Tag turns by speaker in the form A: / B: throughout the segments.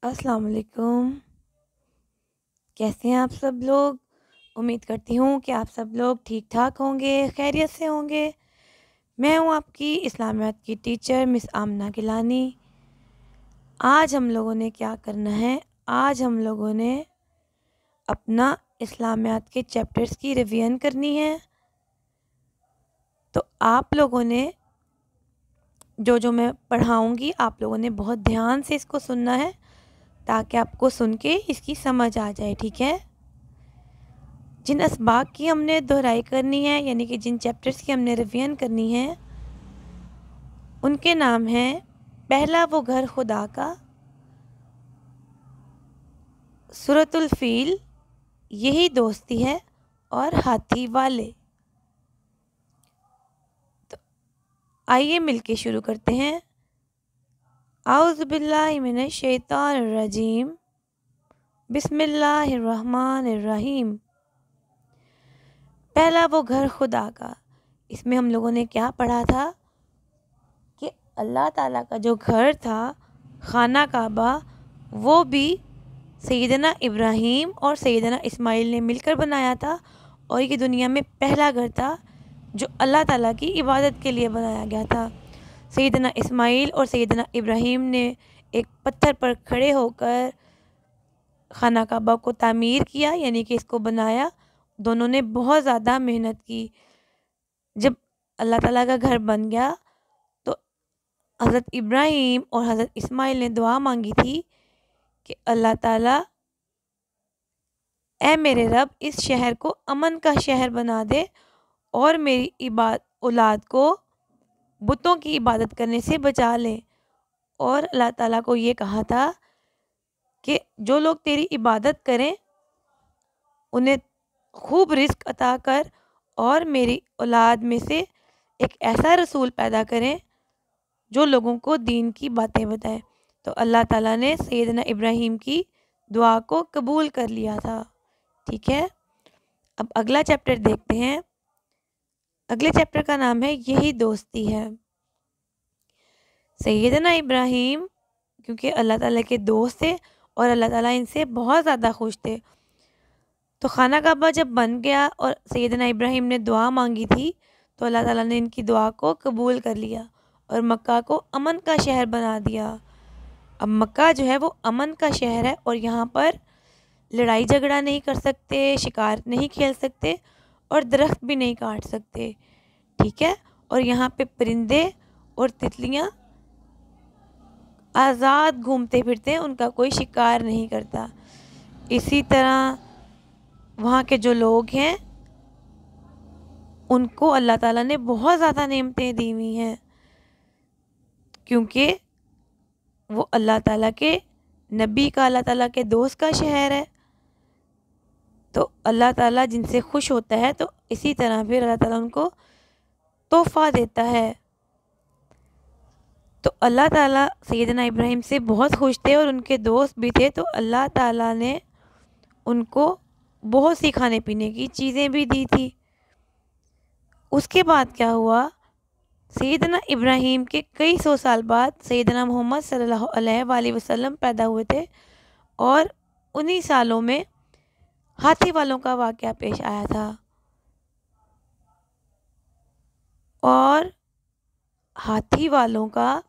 A: अस्सलाम वालेकुम। कैसे हैं आप सब लोग? उम्मीद करती हूँ कि आप सब लोग ठीक ठाक होंगे, खैरियत से होंगे। मैं हूँ आपकी इस्लामियात की टीचर मिस आमना गिलानी। आज हम लोगों ने क्या करना है? आज हम लोगों ने अपना इस्लामियात के चैप्टर्स की रिवीजन करनी है। तो आप लोगों ने जो जो मैं पढ़ाऊँगी आप लोगों ने बहुत ध्यान से इसको सुनना है, ताकि आपको सुन के इसकी समझ आ जाए, ठीक है? जिन असबाक की हमने दोहराई करनी है, यानी कि जिन चैप्टर्स की हमने रिवीजन करनी है, उनके नाम हैं पहला वो घर खुदा का, सूरतुल फील, यही दोस्ती है, और हाथी वाले। तो आइए मिलके शुरू करते हैं। आउज़ु बिल्लाहि मिनश शैतानिर रजीम, बिस्मिल्लाहिर रहमानिर रहीम। पहला वो घर खुदा का, इसमें हम लोगों ने क्या पढ़ा था कि अल्लाह ताला का जो घर था, खाना काबा, वो भी सैयदना इब्राहीम और सैयदना इस्माइल ने मिलकर बनाया था। और ये दुनिया में पहला घर था जो अल्लाह ताला की इबादत के लिए बनाया गया था। सैयदना इस्माइल और सैयदना इब्राहीम ने एक पत्थर पर खड़े होकर खाना काबा को तामीर किया, यानी कि इसको बनाया। दोनों ने बहुत ज़्यादा मेहनत की। जब अल्लाह ताला का घर बन गया तो हज़रत इब्राहीम और हज़रत इस्माइल ने दुआ मांगी थी कि अल्लाह ताला, ऐ मेरे रब, इस शहर को अमन का शहर बना दे और मेरी औलाद को बुतों की इबादत करने से बचा ले। और अल्लाह ताला को ये कहा था कि जो लोग तेरी इबादत करें उन्हें खूब रिस्क अता कर, और मेरी औलाद में से एक ऐसा रसूल पैदा करें जो लोगों को दीन की बातें बताए। तो अल्लाह ताला ने सैयदना इब्राहीम की दुआ को कबूल कर लिया था, ठीक है। अब अगला चैप्टर देखते हैं। अगले चैप्टर का नाम है यही दोस्ती है। सैयदना इब्राहीम क्योंकि अल्लाह ताला के दोस्त थे और अल्लाह ताला इनसे बहुत ज़्यादा खुश थे, तो खाना काबा जब बन गया और सैयदना इब्राहीम ने दुआ मांगी थी, तो अल्लाह ताला ने इनकी दुआ को कबूल कर लिया और मक्का को अमन का शहर बना दिया। अब मक्का जो है वो अमन का शहर है, और यहाँ पर लड़ाई झगड़ा नहीं कर सकते, शिकार नहीं खेल सकते, और दरख्त भी नहीं काट सकते, ठीक है। और यहाँ पे परिंदे और तितलियाँ आज़ाद घूमते फिरते हैं, उनका कोई शिकार नहीं करता। इसी तरह वहाँ के जो लोग हैं उनको अल्लाह ताला ने बहुत ज़्यादा नेमतें दी हुई हैं, क्योंकि वो अल्लाह ताला के नबी का, अल्लाह ताला के दोस्त का शहर है। तो अल्लाह ताला जिनसे खुश होता है तो इसी तरह फिर अल्लाह ताला उनको तोहफ़ा देता है। तो अल्लाह ताला सैयदना इब्राहीम से बहुत खुश थे और उनके दोस्त भी थे, तो अल्लाह ताला ने उनको बहुत सी खाने पीने की चीज़ें भी दी थी। उसके बाद क्या हुआ, सैयदना इब्राहीम के कई सौ साल बाद सैयदना मोहम्मद सल्लल्लाहु अलैहि वसल्लम पैदा हुए थे, और उन्हीं सालों में हाथी वालों का वाक़या पेश आया था। और हाथी वालों का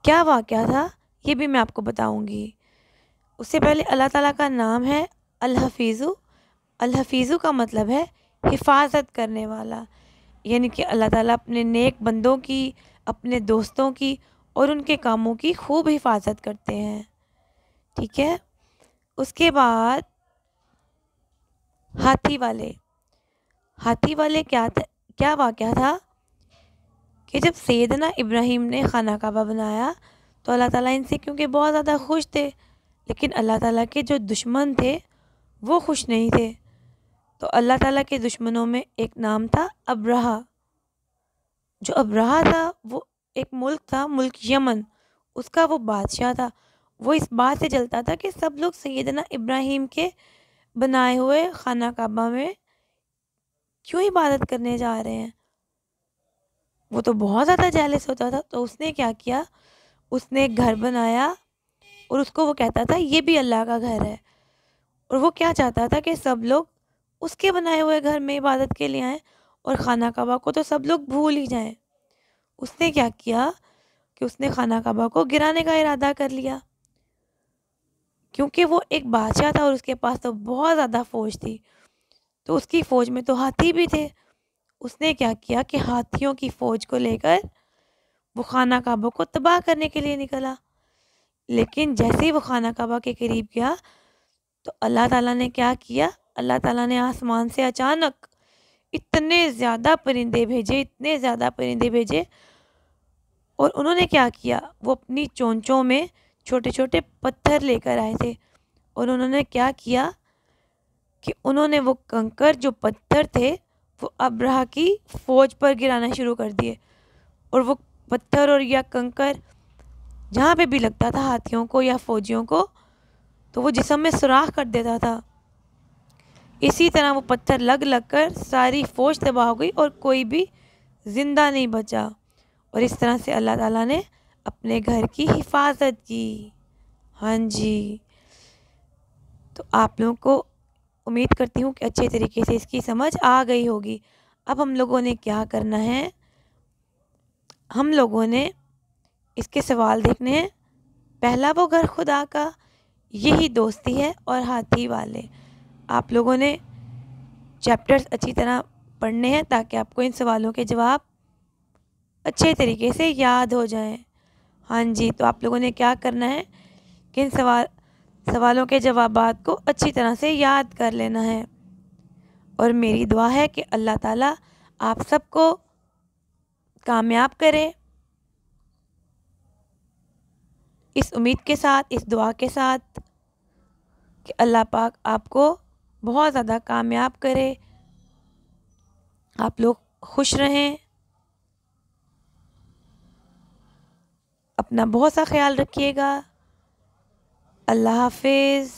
A: क्या वाक़या था ये भी मैं आपको बताऊंगी। उससे पहले अल्लाह ताला का नाम है अल हफीज़ु। अल हफीज़ु का मतलब है हिफाजत करने वाला, यानी कि अल्लाह ताला अपने नेक बंदों की, अपने दोस्तों की और उनके कामों की खूब हिफाजत करते हैं, ठीक है। उसके बाद हाथी वाले। हाथी वाले क्या वाक़या था कि जब सैयदना इब्राहीम ने खाना काबा बनाया तो अल्लाह ताला इनसे क्योंकि बहुत ज़्यादा खुश थे, लेकिन अल्लाह ताला के जो दुश्मन थे वो खुश नहीं थे। तो अल्लाह ताला के दुश्मनों में एक नाम था अब्रहा। जो अब्रहा था वो एक मुल्क था, मुल्क यमन, उसका वो बादशाह था। वो इस बात से जलता था कि सब लोग सैयदना इब्राहीम के बनाए हुए खाना काबा में क्यों इबादत करने जा रहे हैं। वो तो बहुत ज़्यादा जेलस होता था। तो उसने क्या किया, उसने एक घर बनाया اور اس کو وہ کہتا تھا یہ بھی اللہ کا گھر ہے، اور وہ کیا چاہتا تھا کہ سب لوگ اس کے بنائے ہوئے گھر میں عبادت کے لیے آئیں اور خانہ کعبہ کو تو سب لوگ بھول ہی جائیں۔ اس نے کیا کیا کہ اس نے خانہ کعبہ کو گرانے کا ارادہ کر لیا، کیونکہ وہ ایک بادشاہ تھا اور اس کے پاس تو بہت زیادہ فوج تھی، تو اس کی فوج میں تو ہاتھی بھی تھے۔ اس نے کیا کیا کہ ہاتھیوں کی فوج کو لے کر وہ خانہ کعبہ کو تباہ کرنے کے لیے نکلا۔ لیکن جیسے ہی وہ خانہ کعبہ کے قریب گیا تو اللہ تعالیٰ نے کیا کیا، اللہ تعالیٰ نے آسمان سے اچانک اتنے زیادہ پرندے بھیجے، اور انہوں نے کیا کیا، وہ اپنی چونچوں میں چھوٹے چھوٹے پتھر لے کر آئے تھے، اور انہوں نے کیا کیا کہ انہوں نے وہ کنکر جو پتھر تھے وہ ابرہہ کی فوج پر گرانا شروع کر دیے، اور وہ پتھر اور یا کنکر جہاں پہ بھی لگتا تھا ہاتھیوں کو یا فوجیوں کو تو وہ جسم میں سوراخ کر دیتا تھا۔ اسی طرح وہ پتھر لگ کر ساری فوج تباہ ہو گئی اور کوئی بھی زندہ نہیں بچا، اور اس طرح سے اللہ تعالیٰ نے اپنے گھر کی حفاظت کی۔ ہاں جی، تو آپ لوگوں کو امید کرتی ہوں کہ اچھے طریقے سے اس کی سمجھ آ گئی ہوگی۔ اب ہم لوگوں نے کیا کرنا ہے، ہم لوگوں نے اس کے سوال دیکھنے ہیں۔ پہلا وہ گھر خدا کا، یہی دوستی ہے اور ہاتھی والے۔ آپ لوگوں نے چیپٹرز اچھی طرح پڑھنے ہیں تاکہ آپ کو ان سوالوں کے جواب اچھے طریقے سے یاد ہو جائیں۔ ہاں جی، تو آپ لوگوں نے کیا کرنا ہے کہ ان سوالوں کے جوابات کو اچھی طرح سے یاد کر لینا ہے، اور میری دعا ہے کہ اللہ تعالیٰ آپ سب کو کامیاب کرے۔ اس امید کے ساتھ، اس دعا کے ساتھ کہ اللہ پاک آپ کو بہت زیادہ کامیاب کرے، آپ لوگ خوش رہیں، اپنا بہت سا خیال رکھیے گا۔ اللہ حافظ۔